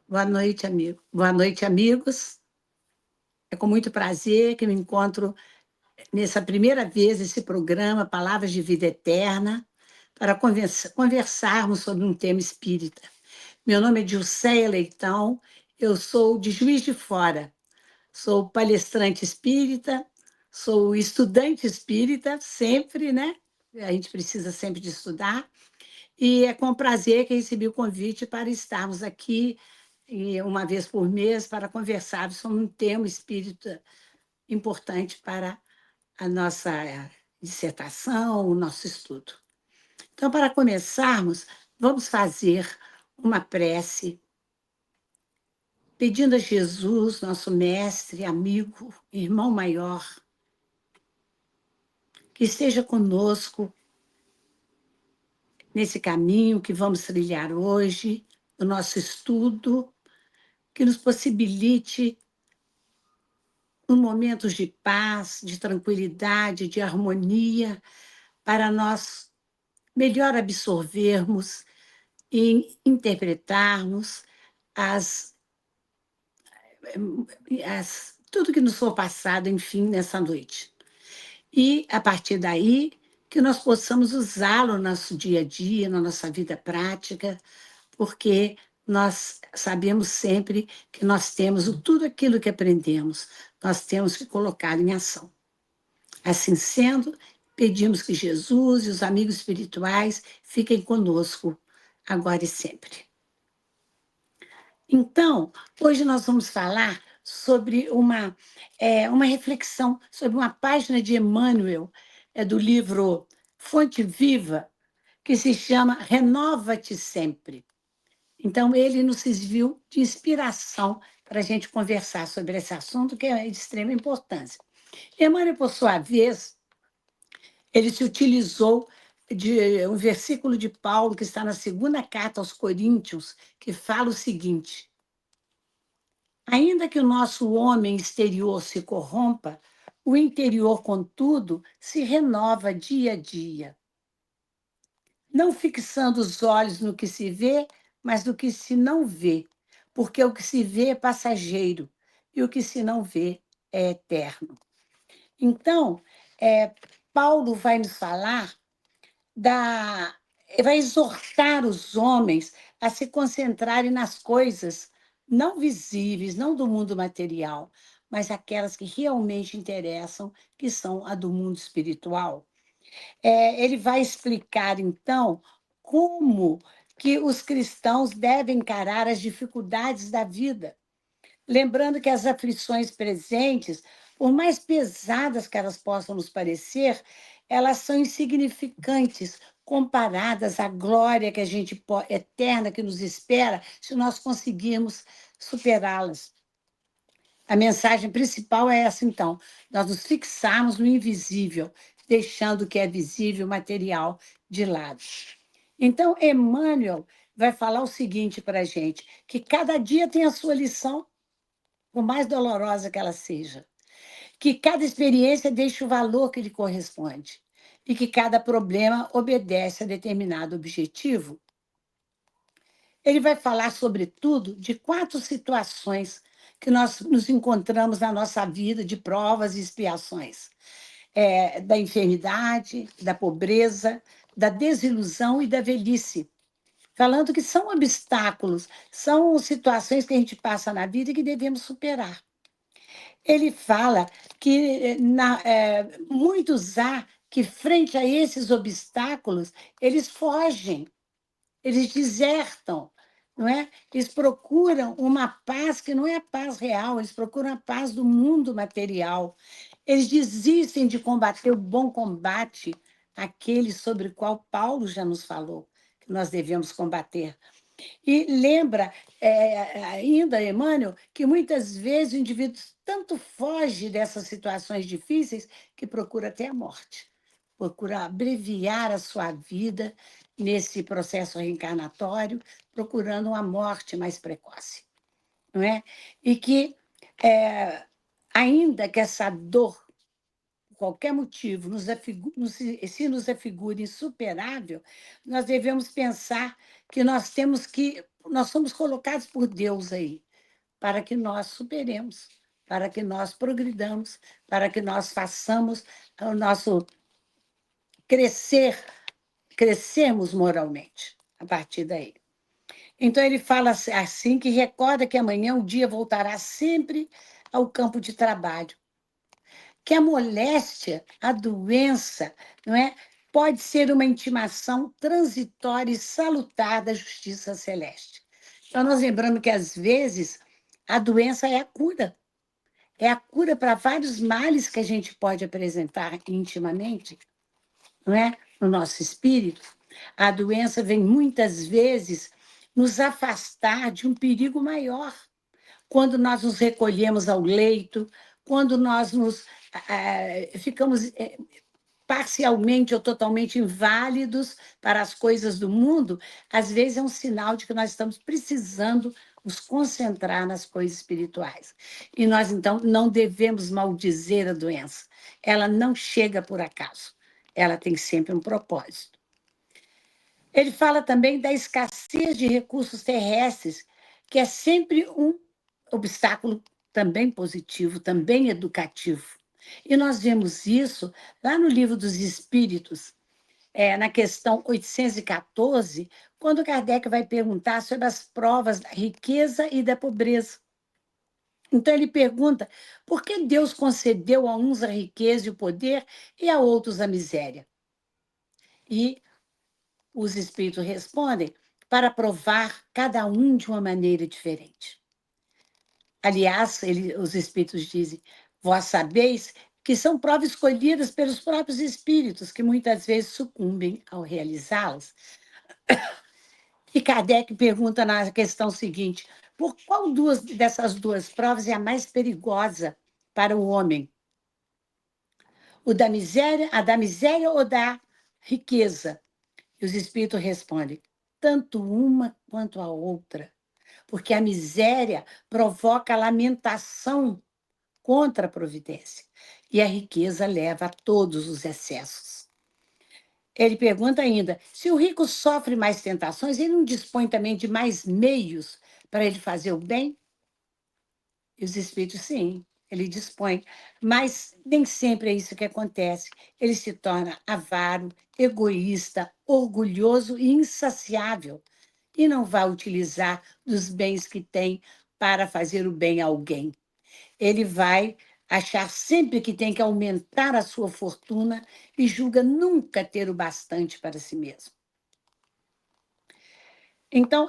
Boa noite, amigo. Boa noite, amigos. É com muito prazer que me encontro nessa primeira vez nesse programa Palavras de Vida Eterna para conversarmos sobre um tema espírita. Meu nome é Dilceia Leitão, eu sou de Juiz de Fora, sou palestrante espírita, sou estudante espírita, sempre, né? A gente precisa sempre de estudar. E é com prazer que recebi o convite para estarmos aqui uma vez por mês para conversarmos sobre um tema espírita importante para a nossa dissertação, o nosso estudo. Então, para começarmos, vamos fazer uma prece pedindo a Jesus, nosso mestre, amigo, irmão maior, que esteja conosco nesse caminho que vamos trilhar hoje, o nosso estudo, que nos possibilite momentos de paz, de tranquilidade, de harmonia, para nós melhor absorvermos e interpretarmos as, tudo que nos for passado, enfim, nessa noite. E, a partir daí, que nós possamos usá-lo no nosso dia a dia, na nossa vida prática, porque nós sabemos sempre que nós temos tudo aquilo que aprendemos, nós temos que colocar em ação. Assim sendo, pedimos que Jesus e os amigos espirituais fiquem conosco, agora e sempre. Então, hoje nós vamos falar sobre uma reflexão, sobre uma página de Emmanuel, do livro Fonte Viva, que se chama Renova-te Sempre. Então, ele nos serviu de inspiração para a gente conversar sobre esse assunto, que é de extrema importância. Emmanuel, por sua vez, ele se utilizou de um versículo de Paulo, que está na segunda carta aos Coríntios, que fala o seguinte: ainda que o nosso homem exterior se corrompa, o interior, contudo, se renova dia a dia. Não fixando os olhos no que se vê, mas no que se não vê, porque o que se vê é passageiro e o que se não vê é eterno. Então, Paulo vai nos falar vai exortar os homens a se concentrarem nas coisas não visíveis, não do mundo material, mas aquelas que realmente interessam, que são a do mundo espiritual. Ele vai explicar, então, como que os cristãos devem encarar as dificuldades da vida, lembrando que as aflições presentes, por mais pesadas que elas possam nos parecer, elas são insignificantes comparadas à glória que eterna que nos espera se nós conseguirmos superá-las. A mensagem principal é essa, então, nós nos fixarmos no invisível, deixando o que é visível, material, de lado. Então, Emmanuel vai falar o seguinte para a gente, que cada dia tem a sua lição, por mais dolorosa que ela seja, que cada experiência deixa o valor que lhe corresponde e que cada problema obedece a determinado objetivo. Ele vai falar, sobretudo, de 4 situações que nós nos encontramos na nossa vida de provas e expiações. Da enfermidade, da pobreza, da desilusão e da velhice. Falando que são obstáculos, são situações que a gente passa na vida e que devemos superar. Ele fala que muitos há que, frente a esses obstáculos, eles fogem, eles desertam, não é? Eles procuram uma paz que não é a paz real, eles procuram a paz do mundo material. Eles desistem de combater o bom combate, aquele sobre o qual Paulo já nos falou, que nós devemos combater. E lembra ainda, Emmanuel, que muitas vezes o indivíduo tanto foge dessas situações difíceis que procura até a morte, procura abreviar a sua vida nesse processo reencarnatório, procurando uma morte mais precoce, não é? E que, ainda que essa dor, por qualquer motivo, se nos afigure insuperável, nós devemos pensar que nós temos que nós somos colocados por Deus aí, para que nós superemos, para que nós progridamos, para que nós façamos o nosso crescer, crescermos moralmente a partir daí. Então ele fala assim que recorda que amanhã o dia voltará sempre ao campo de trabalho, que a moléstia, a doença, não é, pode ser uma intimação transitória e salutar da justiça celeste. Então nós lembramos que às vezes a doença é a cura para vários males que a gente pode apresentar intimamente, não é? No nosso espírito. A doença vem muitas vezes nos afastar de um perigo maior. Quando nós nos recolhemos ao leito, quando nós ficamos parcialmente ou totalmente inválidos para as coisas do mundo, às vezes é um sinal de que nós estamos precisando nos concentrar nas coisas espirituais. E nós, então, não devemos maldizer a doença. Ela não chega por acaso. Ela tem sempre um propósito. Ele fala também da escassez de recursos terrestres, que é sempre um obstáculo também positivo, também educativo. E nós vemos isso lá no Livro dos Espíritos, na questão 814, quando Kardec vai perguntar sobre as provas da riqueza e da pobreza. Então, ele pergunta por que Deus concedeu a uns a riqueza e o poder e a outros a miséria? E os espíritos respondem para provar cada um de uma maneira diferente. Aliás, os espíritos dizem, vós sabeis que são provas escolhidas pelos próprios espíritos, que muitas vezes sucumbem ao realizá-las. E Kardec pergunta na questão seguinte, por qual dessas duas provas é a mais perigosa para o homem? A da miséria ou da riqueza? E os espíritos respondem, tanto uma quanto a outra, porque a miséria provoca lamentação contra a providência, e a riqueza leva a todos os excessos. Ele pergunta ainda, se o rico sofre mais tentações, ele não dispõe também de mais meios para ele fazer o bem? E os espíritos, sim, ele dispõe, mas nem sempre é isso que acontece. Ele se torna avaro, egoísta, orgulhoso e insaciável, e não vai utilizar dos bens que tem para fazer o bem a alguém. Ele vai achar sempre que tem que aumentar a sua fortuna e julga nunca ter o bastante para si mesmo. Então,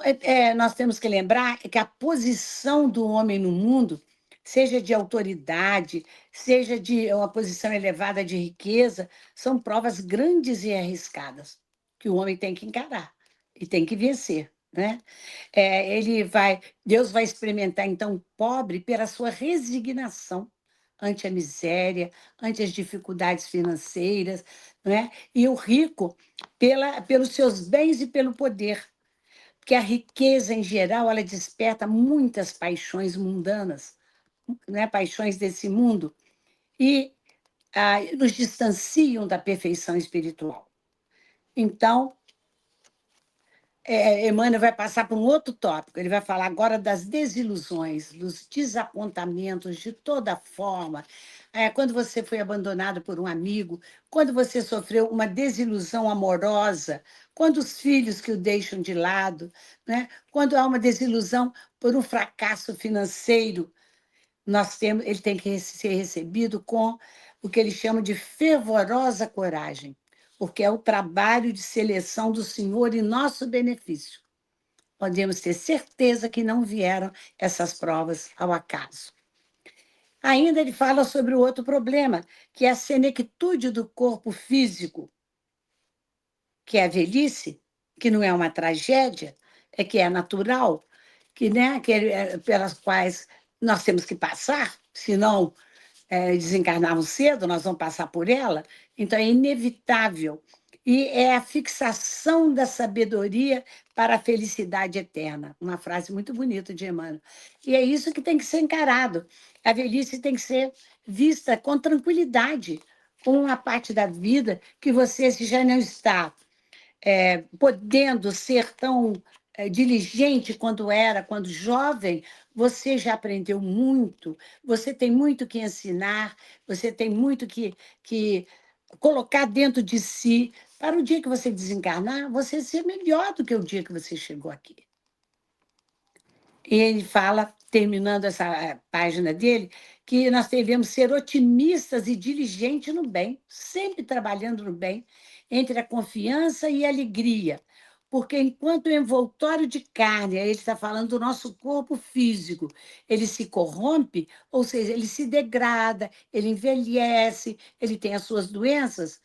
nós temos que lembrar que a posição do homem no mundo, seja de autoridade, seja de uma posição elevada de riqueza, são provas grandes e arriscadas que o homem tem que encarar e tem que vencer, né? Deus vai experimentar, então, o pobre pela sua resignação ante a miséria, ante as dificuldades financeiras, né? E o rico pelos seus bens e pelo poder, porque a riqueza, em geral, ela desperta muitas paixões mundanas, né? Paixões desse mundo, e nos distanciam da perfeição espiritual. Então, Emmanuel vai passar por um outro tópico. Ele vai falar agora das desilusões, dos desapontamentos de toda forma. Quando você foi abandonado por um amigo, quando você sofreu uma desilusão amorosa, quando os filhos que o deixam de lado, né? Quando há uma desilusão por um fracasso financeiro, ele tem que ser recebido com o que ele chama de fervorosa coragem, porque é o trabalho de seleção do Senhor em nosso benefício. Podemos ter certeza que não vieram essas provas ao acaso. Ainda ele fala sobre o outro problema, que é a senectude do corpo físico, que é a velhice, que não é uma tragédia, é que é natural, né, pelas quais nós temos que passar, senão desencarnarmos cedo, nós vamos passar por ela, então é inevitável. E é a fixação da sabedoria para a felicidade eterna. Uma frase muito bonita de Emmanuel. E é isso que tem que ser encarado. A velhice tem que ser vista com tranquilidade, com uma parte da vida que você, se já não está podendo ser tão diligente quando jovem, você já aprendeu muito, você tem muito que ensinar, você tem muito que colocar dentro de si, para o dia que você desencarnar, você ser melhor do que o dia que você chegou aqui. E ele fala, terminando essa página dele, que nós devemos ser otimistas e diligentes no bem, sempre trabalhando no bem, entre a confiança e a alegria. Porque enquanto o envoltório de carne, aí ele está falando do nosso corpo físico, ele se corrompe, ou seja, ele se degrada, ele envelhece, ele tem as suas doenças,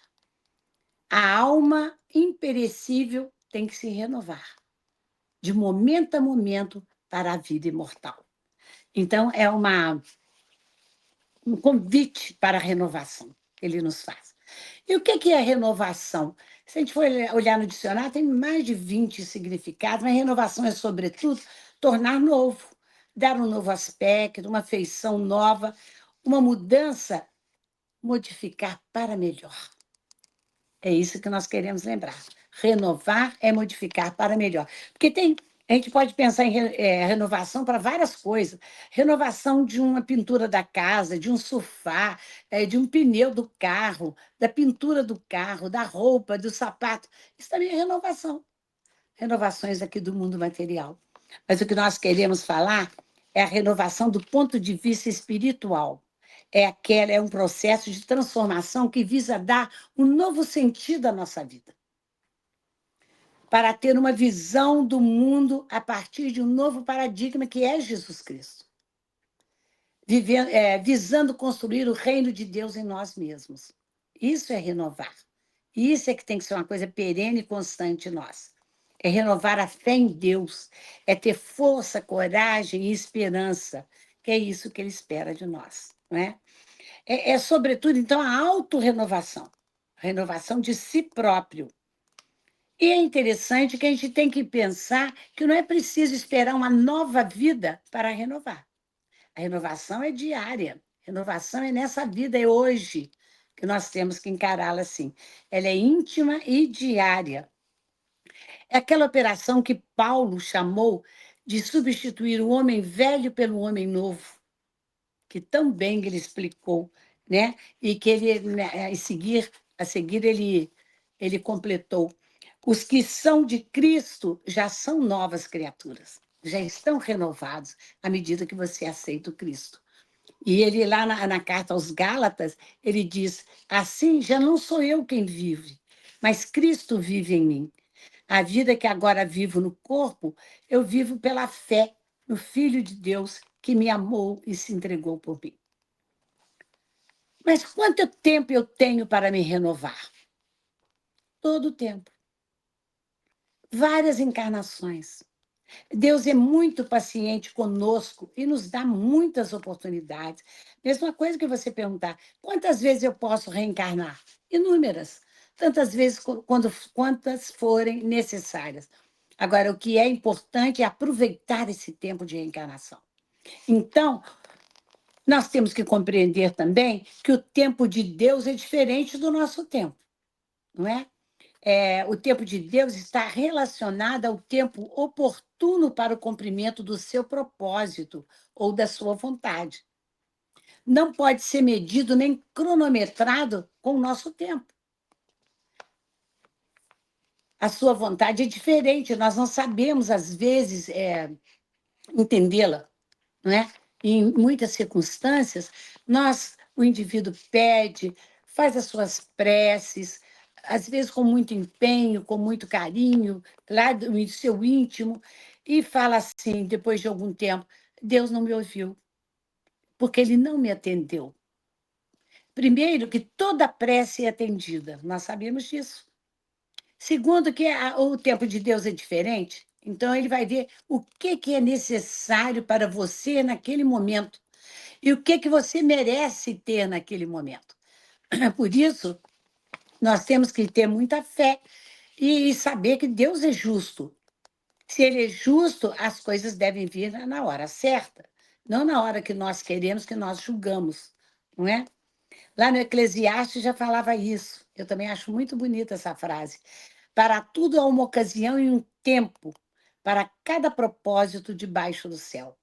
a alma imperecível tem que se renovar, de momento a momento, para a vida imortal. Então, é um convite para a renovação que ele nos faz. E o que é renovação? Se a gente for olhar no dicionário, tem mais de 20 significados, mas renovação é, sobretudo, tornar novo, dar um novo aspecto, uma feição nova, uma mudança, modificar para melhor. É isso que nós queremos lembrar. Renovar é modificar para melhor. Porque a gente pode pensar em renovação para várias coisas. Renovação de uma pintura da casa, de um sofá, de um pneu do carro, da pintura do carro, da roupa, do sapato. Isso também é renovação. Renovações aqui do mundo material. Mas o que nós queremos falar é a renovação do ponto de vista espiritual. É um processo de transformação que visa dar um novo sentido à nossa vida, para ter uma visão do mundo a partir de um novo paradigma que é Jesus Cristo, visando construir o reino de Deus em nós mesmos. Isso é renovar. Isso é que tem que ser uma coisa perene e constante em nós. É renovar a fé em Deus, é ter força, coragem e esperança, que é isso que ele espera de nós, não é? Sobretudo, então, a autorrenovação, renovação de si próprio. E é interessante que a gente tem que pensar que não é preciso esperar uma nova vida para renovar. A renovação é diária, renovação é nessa vida, é hoje que nós temos que encará-la assim. Ela é íntima e diária. É aquela operação que Paulo chamou de substituir o homem velho pelo homem novo, que tão bem ele explicou, né? E que ele, né, a seguir ele completou. Os que são de Cristo já são novas criaturas, já estão renovados à medida que você aceita o Cristo. E ele, lá na carta aos Gálatas, ele diz: assim já não sou eu quem vive, mas Cristo vive em mim. A vida que agora vivo no corpo, eu vivo pela fé no Filho de Deus que me amou e se entregou por mim. Mas quanto tempo eu tenho para me renovar? Todo o tempo. Várias encarnações. Deus é muito paciente conosco e nos dá muitas oportunidades. Mesma coisa que você perguntar: quantas vezes eu posso reencarnar? Inúmeras. Tantas vezes quantas forem necessárias. Agora, o que é importante é aproveitar esse tempo de reencarnação. Então, nós temos que compreender também que o tempo de Deus é diferente do nosso tempo, não é? O tempo de Deus está relacionado ao tempo oportuno para o cumprimento do seu propósito ou da sua vontade. Não pode ser medido nem cronometrado com o nosso tempo. A sua vontade é diferente, nós não sabemos, às vezes, entendê-la, não é? Em muitas circunstâncias, o indivíduo pede, faz as suas preces, às vezes com muito empenho, com muito carinho, lá do seu íntimo, e fala assim, depois de algum tempo: Deus não me ouviu, porque ele não me atendeu. Primeiro, que toda prece é atendida, nós sabemos disso. Segundo, que o tempo de Deus é diferente, então ele vai ver o que é necessário para você naquele momento e o que você merece ter naquele momento. Por isso, nós temos que ter muita fé e saber que Deus é justo. Se ele é justo, as coisas devem vir na hora certa, não na hora que nós queremos, que nós julgamos, não é? Lá no Eclesiastes já falava isso. Eu também acho muito bonita essa frase. Para tudo há uma ocasião e um tempo, para cada propósito debaixo do céu.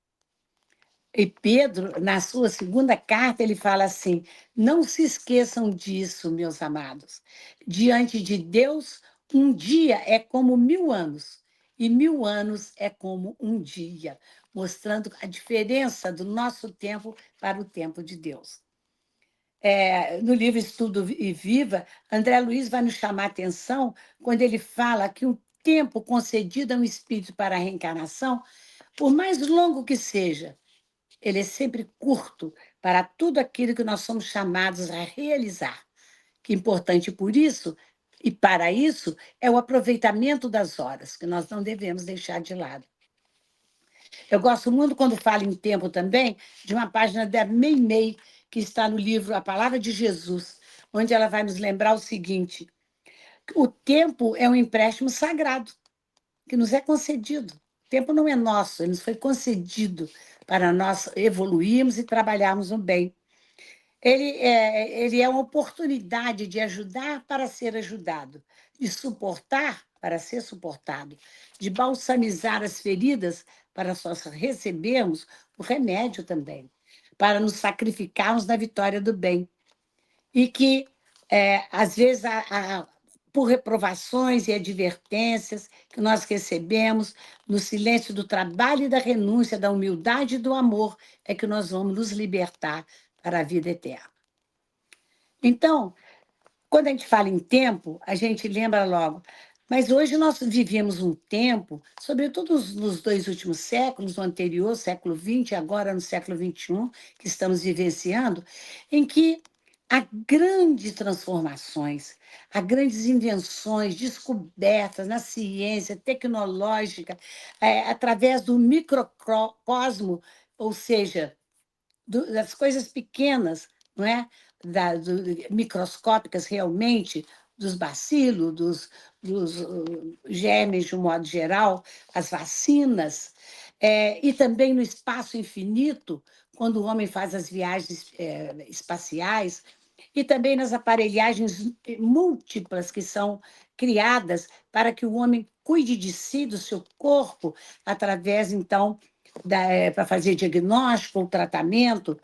E Pedro, na sua segunda carta, ele fala assim: não se esqueçam disso, meus amados. Diante de Deus, um dia é como 1000 anos, e 1000 anos é como um dia, mostrando a diferença do nosso tempo para o tempo de Deus. No livro Estudo e Viva, André Luiz vai nos chamar a atenção quando ele fala que o tempo concedido a um espírito para a reencarnação, por mais longo que seja, ele é sempre curto para tudo aquilo que nós somos chamados a realizar. Que importante por isso, e para isso, é o aproveitamento das horas, que nós não devemos deixar de lado. Eu gosto muito, quando falo em tempo também, de uma página da Meimei, que está no livro A Palavra de Jesus, onde ela vai nos lembrar o seguinte: o tempo é um empréstimo sagrado, que nos é concedido. O tempo não é nosso, ele nos foi concedido para nós evoluirmos e trabalharmos no bem. Ele é uma oportunidade de ajudar para ser ajudado, de suportar para ser suportado, de balsamizar as feridas para nós recebermos o remédio também, para nos sacrificarmos na vitória do bem. E que, às vezes, por reprovações e advertências que nós recebemos, no silêncio do trabalho e da renúncia, da humildade e do amor, é que nós vamos nos libertar para a vida eterna. Então, quando a gente fala em tempo, a gente lembra logo. Mas hoje nós vivemos um tempo, sobretudo nos 2 últimos séculos, no anterior, século XX, agora no século XXI, que estamos vivenciando, em que há grandes transformações, há grandes invenções, descobertas na ciência tecnológica, através do microcosmo, ou seja, das coisas pequenas, não é? Microscópicas realmente, dos bacilos, dos germes de um modo geral, as vacinas, e também no espaço infinito, quando o homem faz as viagens espaciais, e também nas aparelhagens múltiplas que são criadas para que o homem cuide de si, do seu corpo, através, então, para fazer diagnóstico ou tratamento,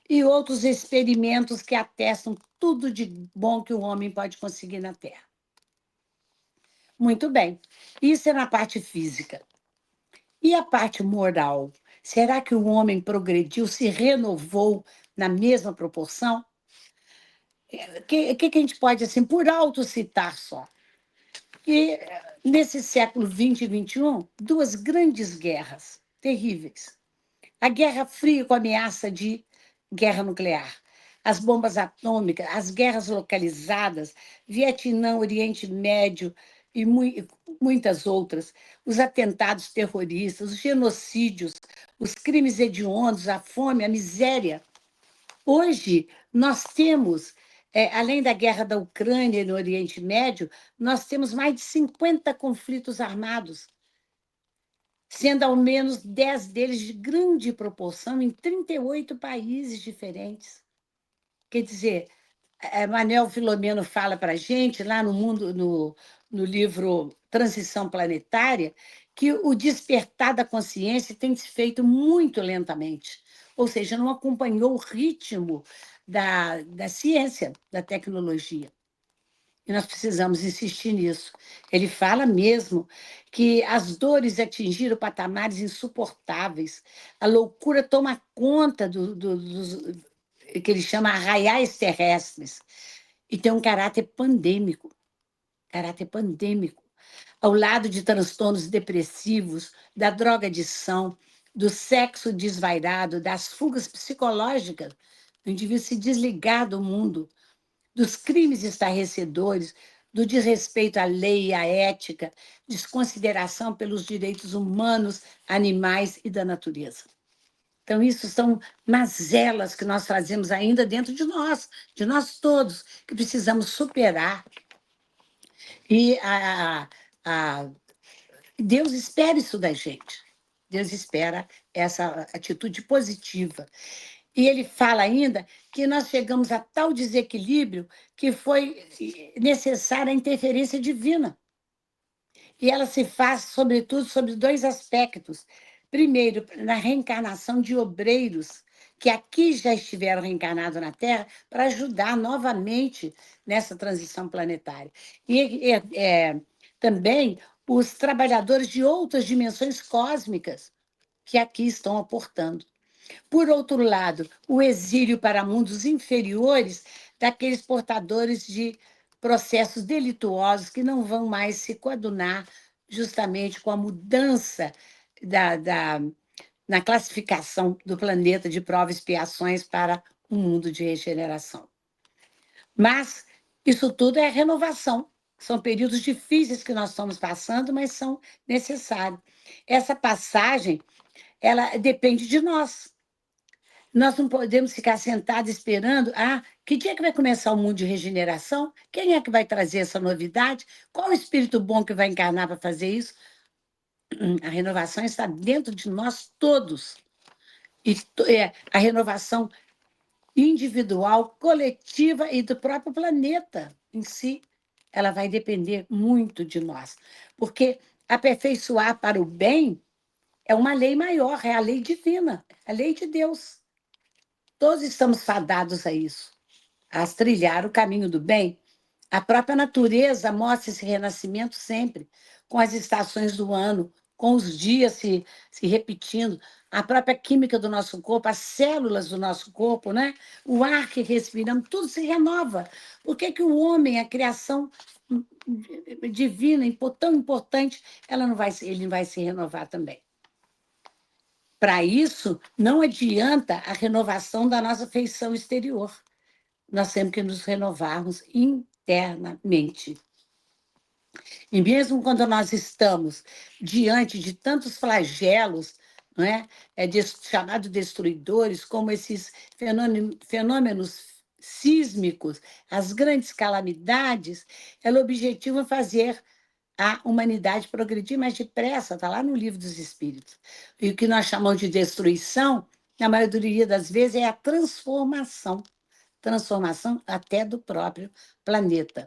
e outros experimentos que atestam tudo de bom que o homem pode conseguir na Terra. Muito bem, isso é na parte física. E a parte moral? Será que o homem progrediu, se renovou na mesma proporção? Que a gente pode, assim, por alto citar só? E nesse século XX e XXI, duas grandes guerras terríveis. A Guerra Fria com a ameaça de guerra nuclear, as bombas atômicas, as guerras localizadas, Vietnã, Oriente Médio e muitas outras, os atentados terroristas, os genocídios, os crimes hediondos, a fome, a miséria. Hoje, nós temos, além da guerra da Ucrânia e no Oriente Médio, nós temos mais de 50 conflitos armados, sendo ao menos 10 deles de grande proporção em 38 países diferentes. Quer dizer, Manuel Filomeno fala para a gente, lá no mundo, no livro Transição Planetária, que o despertar da consciência tem se feito muito lentamente, ou seja, não acompanhou o ritmo da ciência, da tecnologia. E nós precisamos insistir nisso. Ele fala mesmo que as dores atingiram patamares insuportáveis, a loucura toma conta dos que ele chama arraiais terrestres, e tem um caráter pandêmico, ao lado de transtornos depressivos, da drogadição, do sexo desvairado, das fugas psicológicas, o indivíduo se desligar do mundo, dos crimes estarrecedores, do desrespeito à lei e à ética, desconsideração pelos direitos humanos, animais e da natureza. Então, isso são mazelas que nós trazemos ainda dentro de nós todos, que precisamos superar. E Deus espera isso da gente. Deus espera essa atitude positiva. E ele fala ainda que nós chegamos a tal desequilíbrio que foi necessária a interferência divina. E ela se faz, sobretudo, sobre dois aspectos. Primeiro, na reencarnação de obreiros que aqui já estiveram reencarnados na Terra para ajudar novamente nessa transição planetária. Também os trabalhadores de outras dimensões cósmicas que aqui estão aportando. Por outro lado, o exílio para mundos inferiores daqueles portadores de processos delituosos que não vão mais se coadunar justamente com a mudança da, na classificação do planeta de provas e expiações para um mundo de regeneração. Mas isso tudo é renovação. São períodos difíceis que nós estamos passando, mas são necessários. Essa passagem, ela depende de nós. Nós não podemos ficar sentados esperando. Ah, que dia que vai começar o mundo de regeneração? Quem é que vai trazer essa novidade? Qual o espírito bom que vai encarnar para fazer isso? A renovação está dentro de nós todos. E a renovação individual, coletiva e do próprio planeta em si, ela vai depender muito de nós. Porque aperfeiçoar para o bem é uma lei maior, é a lei divina, a lei de Deus. Todos estamos fadados a isso, a trilhar o caminho do bem. A própria natureza mostra esse renascimento sempre, com as estações do ano, com os dias se repetindo, a própria química do nosso corpo, as células do nosso corpo, né? O ar que respiramos, tudo se renova. Por que, que o homem, a criação divina, tão importante, ele não vai se renovar também? Para isso, não adianta a renovação da nossa feição exterior. Nós temos que nos renovarmos internamente. E mesmo quando nós estamos diante de tantos flagelos, não é? Chamados destruidores, como esses fenômenos sísmicos, as grandes calamidades, o objetivo é fazer a humanidade progredir mais depressa, está lá no Livro dos Espíritos. E o que nós chamamos de destruição, na maioria das vezes, é a transformação até do próprio planeta.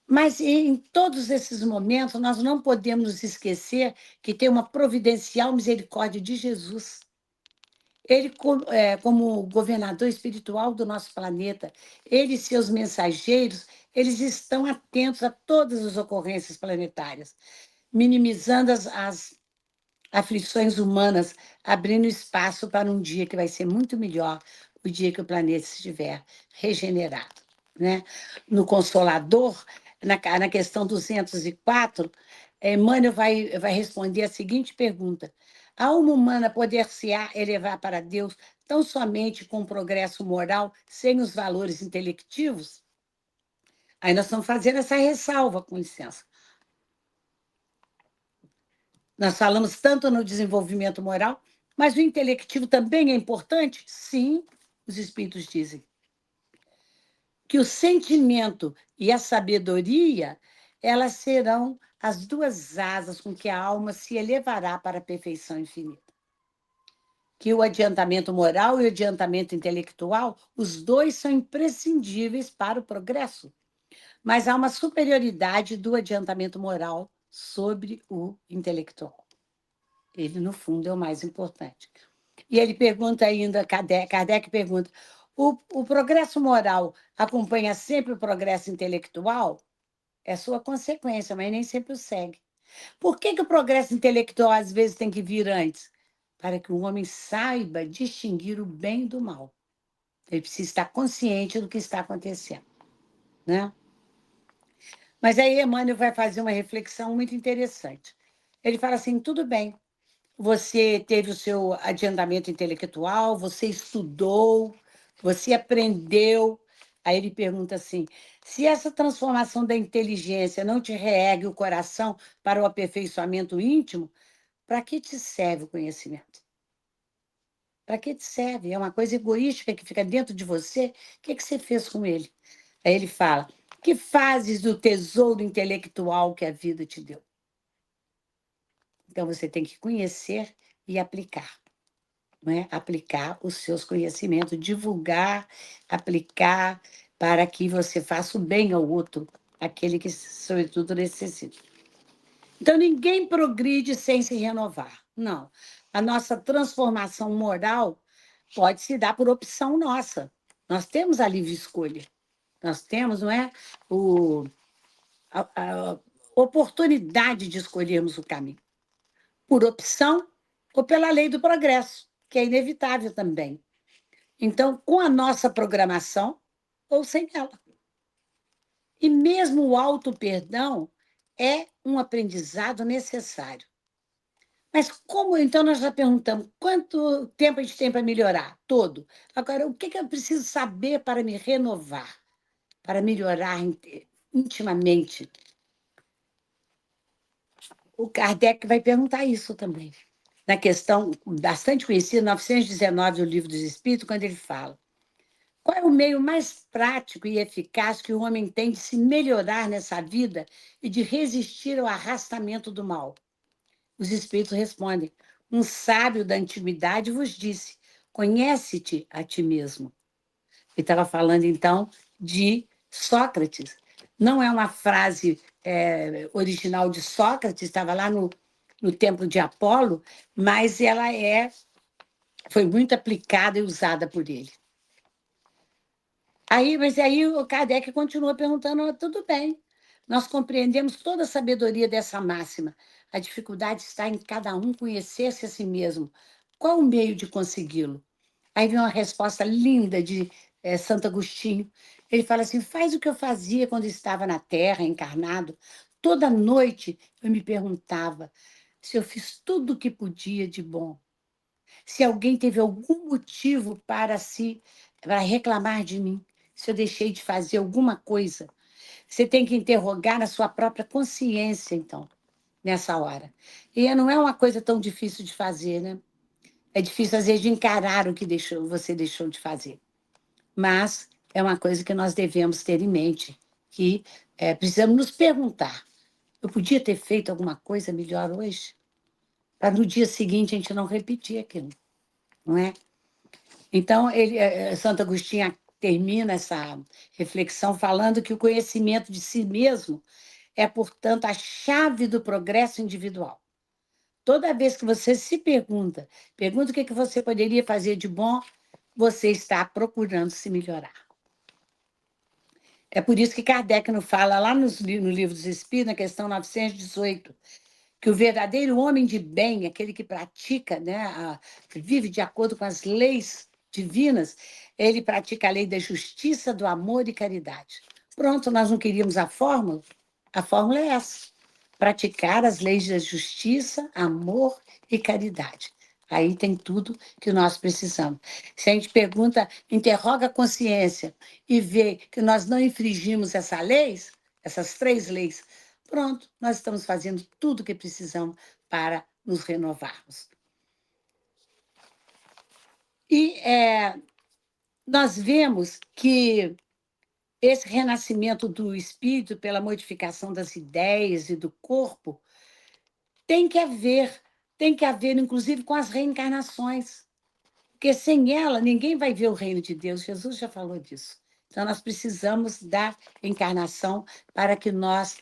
Mas em todos esses momentos, nós não podemos nos esquecer que tem uma providencial misericórdia de Jesus. Ele, como governador espiritual do nosso planeta, ele e seus mensageiros, eles estão atentos a todas as ocorrências planetárias, minimizando as aflições humanas, abrindo espaço para um dia que vai ser muito melhor, o dia que o planeta estiver regenerado. Né? No Consolador, na questão 204, Emmanuel vai responder a seguinte pergunta: a alma humana poder-se-á elevar para Deus tão somente com o progresso moral, sem os valores intelectivos? Aí nós estamos fazendo essa ressalva, com licença. Nós falamos tanto no desenvolvimento moral, mas o intelectivo também é importante? Sim, os espíritos dizem. Que o sentimento e a sabedoria, elas serão as duas asas com que a alma se elevará para a perfeição infinita. Que o adiantamento moral e o adiantamento intelectual, os dois são imprescindíveis para o progresso. Mas há uma superioridade do adiantamento moral sobre o intelectual. Ele, no fundo, é o mais importante. E ele pergunta ainda, Kardec pergunta, o progresso moral acompanha sempre o progresso intelectual? É sua consequência, mas nem sempre o segue. Por que o progresso intelectual, às vezes, tem que vir antes? Para que o homem saiba distinguir o bem do mal. Ele precisa estar consciente do que está acontecendo. Né? Mas aí Emmanuel vai fazer uma reflexão muito interessante. Ele fala assim, tudo bem, você teve o seu adiantamento intelectual, você estudou, você aprendeu. Aí ele pergunta assim: se essa transformação da inteligência não te reergue o coração para o aperfeiçoamento íntimo, para que te serve o conhecimento? Para que te serve? É uma coisa egoística que fica dentro de você. O que você fez com ele? Aí ele fala: que fazes do tesouro intelectual que a vida te deu? Então você tem que conhecer e aplicar. Não é? Aplicar os seus conhecimentos, divulgar, aplicar, para que você faça o bem ao outro, aquele que, sobretudo, necessita. Então, ninguém progride sem se renovar. Não. A nossa transformação moral pode se dar por opção nossa. Nós temos a livre escolha. Nós temos, não é? O, a oportunidade de escolhermos o caminho, por opção ou pela lei do progresso, que é inevitável também. Então, com a nossa programação ou sem ela. E mesmo o auto-perdão é um aprendizado necessário. Mas como, então, nós já perguntamos, quanto tempo a gente tem para melhorar? Todo. Agora, o que eu preciso saber para me renovar, para melhorar intimamente? O Kardec vai perguntar isso também. Na questão bastante conhecida, 919 do Livro dos Espíritos, quando ele fala: qual é o meio mais prático e eficaz que o homem tem de se melhorar nessa vida e de resistir ao arrastamento do mal? Os espíritos respondem: um sábio da antiguidade vos disse: conhece-te a ti mesmo. Ele estava falando, então, de Sócrates. Não é uma frase original de Sócrates, estava lá no templo de Apolo, mas ela foi muito aplicada e usada por ele. Mas aí o Kardec continua perguntando: tudo bem, nós compreendemos toda a sabedoria dessa máxima. A dificuldade está em cada um conhecer-se a si mesmo. Qual o meio de consegui-lo? Aí vem uma resposta linda de Santo Agostinho. Ele fala assim: faz o que eu fazia quando estava na Terra, encarnado. Toda noite eu me perguntava se eu fiz tudo o que podia de bom, se alguém teve algum motivo para reclamar de mim, se eu deixei de fazer alguma coisa. Você tem que interrogar na sua própria consciência, então, nessa hora. E não é uma coisa tão difícil de fazer, né? É difícil, às vezes, de encarar o que você deixou de fazer. Mas é uma coisa que nós devemos ter em mente, que precisamos nos perguntar: eu podia ter feito alguma coisa melhor hoje? Para no dia seguinte a gente não repetir aquilo, não é? Então, Santo Agostinho termina essa reflexão falando que o conhecimento de si mesmo é, portanto, a chave do progresso individual. Toda vez que você se pergunta o que você poderia fazer de bom, você está procurando se melhorar. É por isso que Kardec nos fala lá no Livro dos Espíritos, na questão 918, que o verdadeiro homem de bem, aquele que pratica, né, que vive de acordo com as leis divinas, ele pratica a lei da justiça, do amor e caridade. Pronto, nós não queríamos a fórmula? A fórmula é essa: praticar as leis da justiça, amor e caridade. Aí tem tudo que nós precisamos. Se a gente pergunta, interroga a consciência e vê que nós não infringimos essas 3 leis, pronto, nós estamos fazendo tudo o que precisamos para nos renovarmos. E nós vemos que esse renascimento do espírito pela modificação das ideias e do corpo tem que haver, inclusive, com as reencarnações, porque sem ela ninguém vai ver o reino de Deus. Jesus já falou disso. Então, nós precisamos da encarnação para que nós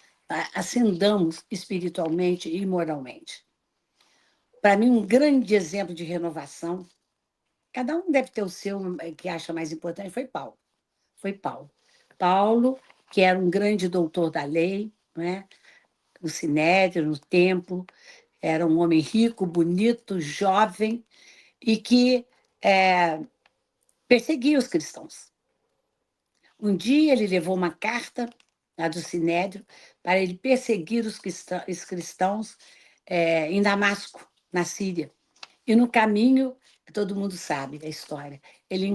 ascendamos espiritualmente e moralmente. Para mim, um grande exemplo de renovação, cada um deve ter o seu que acha mais importante, foi Paulo. Foi Paulo. Paulo, que era um grande doutor da lei, né? No Sinédrio, no templo, era um homem rico, bonito, jovem, e que perseguia os cristãos. Um dia ele levou uma carta lá do Sinédrio para ele perseguir os cristãos em Damasco, na Síria. E no caminho, todo mundo sabe da história, ele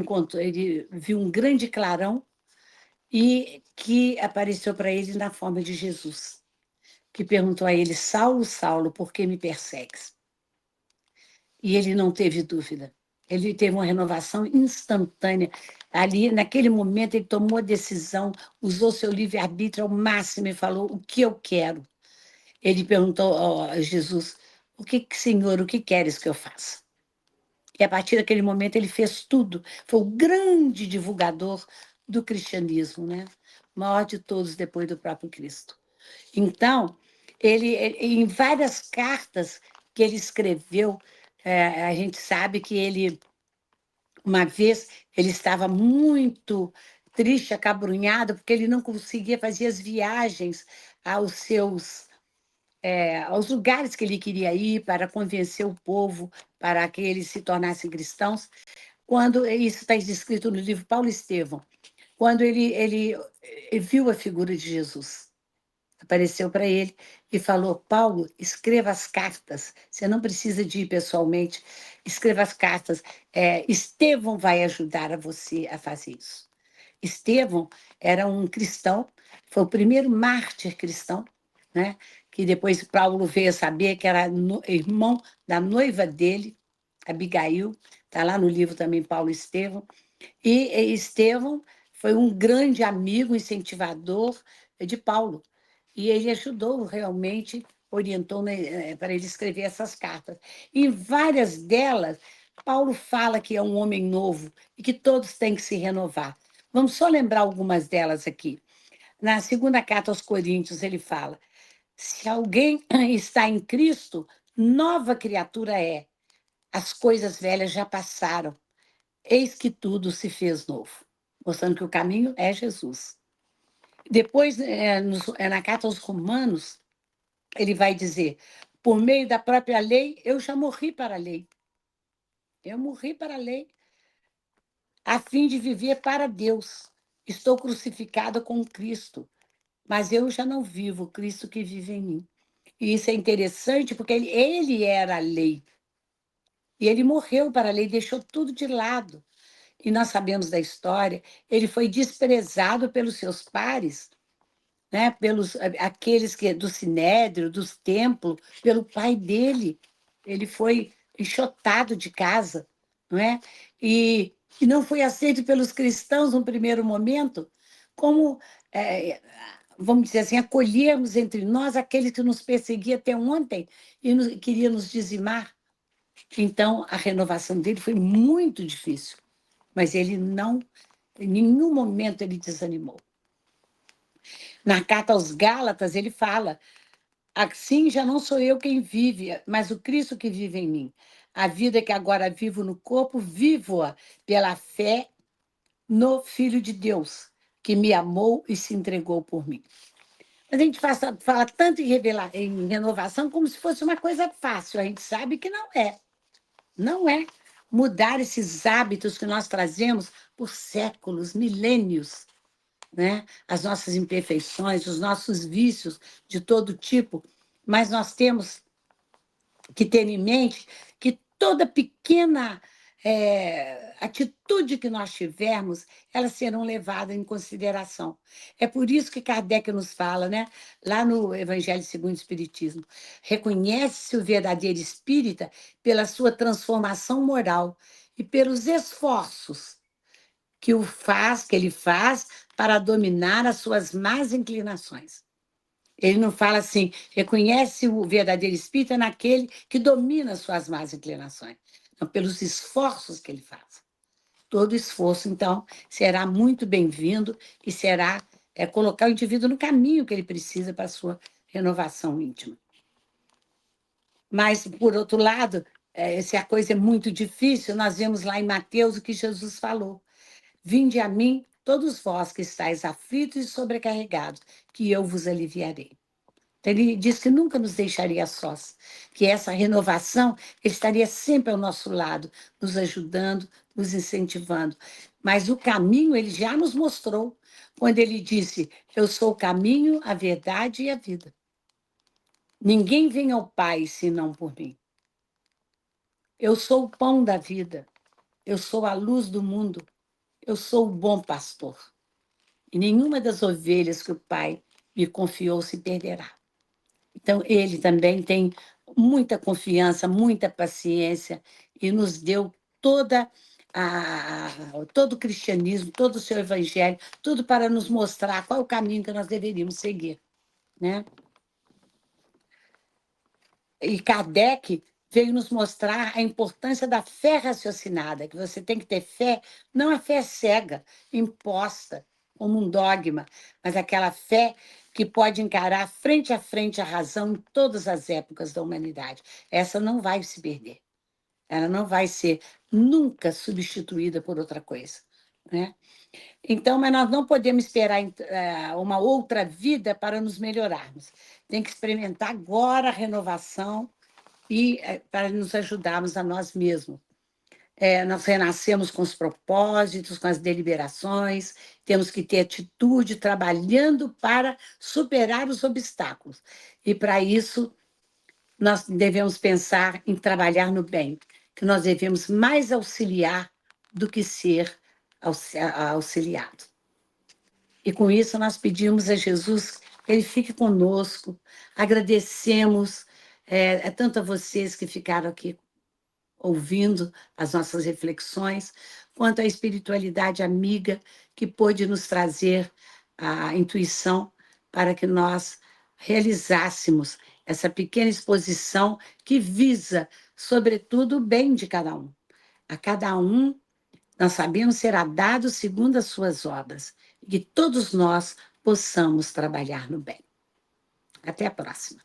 viu um grande clarão e que apareceu para ele na forma de Jesus, que perguntou a ele: Saulo, Saulo, por que me persegues? E ele não teve dúvida. Ele teve uma renovação instantânea. Ali, naquele momento, ele tomou a decisão, usou seu livre-arbítrio ao máximo e falou: o que eu quero? Ele perguntou a Jesus: Senhor, o que queres que eu faça? E a partir daquele momento ele fez tudo. Foi o grande divulgador do cristianismo, né? O maior de todos depois do próprio Cristo. Então, Em várias cartas que ele escreveu, a gente sabe que ele, uma vez, ele estava muito triste, acabrunhado, porque ele não conseguia fazer as viagens aos aos lugares que ele queria ir para convencer o povo para que eles se tornassem cristãos. Quando isso está escrito no livro Paulo Estevão, quando ele viu a figura de Jesus, apareceu para ele e falou: Paulo, escreva as cartas. Você não precisa de ir pessoalmente, escreva as cartas. Estevão vai ajudar a você a fazer isso. Estevão era um cristão, foi o primeiro mártir cristão, né? Que depois Paulo veio a saber que era irmão da noiva dele, Abigail, está lá no livro também Paulo e Estevão. E Estevão foi um grande amigo, incentivador de Paulo. E ele ajudou realmente, orientou para ele escrever essas cartas. Em várias delas, Paulo fala que é um homem novo e que todos têm que se renovar. Vamos só lembrar algumas delas aqui. Na segunda carta aos Coríntios, ele fala: se alguém está em Cristo, nova criatura é. As coisas velhas já passaram, eis que tudo se fez novo, mostrando que o caminho é Jesus. Depois, na carta aos Romanos, ele vai dizer: por meio da própria lei, eu já morri para a lei. Eu morri para a lei, a fim de viver para Deus. Estou crucificado com Cristo, mas eu já não vivo, Cristo que vive em mim. E isso é interessante porque ele era a lei. E ele morreu para a lei, deixou tudo de lado. E nós sabemos da história, ele foi desprezado pelos seus pares, né? Pelos aqueles que do sinédrio, dos templos, pelo pai dele. Ele foi enxotado de casa, não é? E não foi aceito pelos cristãos no primeiro momento, como, vamos dizer assim, acolhermos entre nós aqueles que nos perseguiam até ontem e queriam nos dizimar. Então, a renovação dele foi muito difícil, mas ele não, em nenhum momento ele desanimou. Na carta aos Gálatas, ele fala: assim já não sou eu quem vive, mas o Cristo que vive em mim. A vida que agora vivo no corpo, vivo-a pela fé no Filho de Deus, que me amou e se entregou por mim. A gente fala tanto em renovação como se fosse uma coisa fácil. A gente sabe que não é. Não é. Mudar esses hábitos que nós trazemos por séculos, milênios, né? As nossas imperfeições, os nossos vícios de todo tipo, mas nós temos que ter em mente que toda pequena atitude que nós tivermos, elas serão levadas em consideração. É por isso que Kardec nos fala, né, lá no Evangelho segundo o Espiritismo, reconhece-se o verdadeiro espírita pela sua transformação moral e pelos esforços que ele faz para dominar as suas más inclinações. Ele não fala assim, reconhece o verdadeiro espírito naquele que domina as suas más inclinações. Não, pelos esforços que ele faz. Todo esforço, então, será muito bem-vindo e será colocar o indivíduo no caminho que ele precisa para a sua renovação íntima. Mas, por outro lado, se a coisa é muito difícil, nós vemos lá em Mateus o que Jesus falou: vinde a mim, todos vós que estáis aflitos e sobrecarregados, que eu vos aliviarei. Então, ele diz que nunca nos deixaria sós, que essa renovação ele estaria sempre ao nosso lado, nos ajudando, nos incentivando. Mas o caminho ele já nos mostrou, quando ele disse: eu sou o caminho, a verdade e a vida. Ninguém vem ao Pai senão por mim. Eu sou o pão da vida, eu sou a luz do mundo, eu sou o bom pastor. E nenhuma das ovelhas que o Pai me confiou se perderá. Então, ele também tem muita confiança, muita paciência e nos deu todo o cristianismo, todo o seu evangelho, tudo para nos mostrar qual é o caminho que nós deveríamos seguir, né? E Kardec veio nos mostrar a importância da fé raciocinada, que você tem que ter fé, não a fé cega, imposta, como um dogma, mas aquela fé que pode encarar frente a frente a razão em todas as épocas da humanidade. Essa não vai se perder. Ela não vai ser nunca substituída por outra coisa, né? Então, mas nós não podemos esperar uma outra vida para nos melhorarmos. Tem que experimentar agora a renovação e para nos ajudarmos a nós mesmos. Nós renascemos com os propósitos, com as deliberações, temos que ter atitude, trabalhando para superar os obstáculos. E, para isso, nós devemos pensar em trabalhar no bem, que nós devemos mais auxiliar do que ser auxiliado. E com isso nós pedimos a Jesus que ele fique conosco, agradecemos tanto a vocês que ficaram aqui ouvindo as nossas reflexões, quanto a espiritualidade amiga que pôde nos trazer a intuição para que nós realizássemos essa pequena exposição que visa, sobretudo, o bem de cada um. A cada um, nós sabemos, será dado segundo as suas obras, e que todos nós possamos trabalhar no bem. Até a próxima.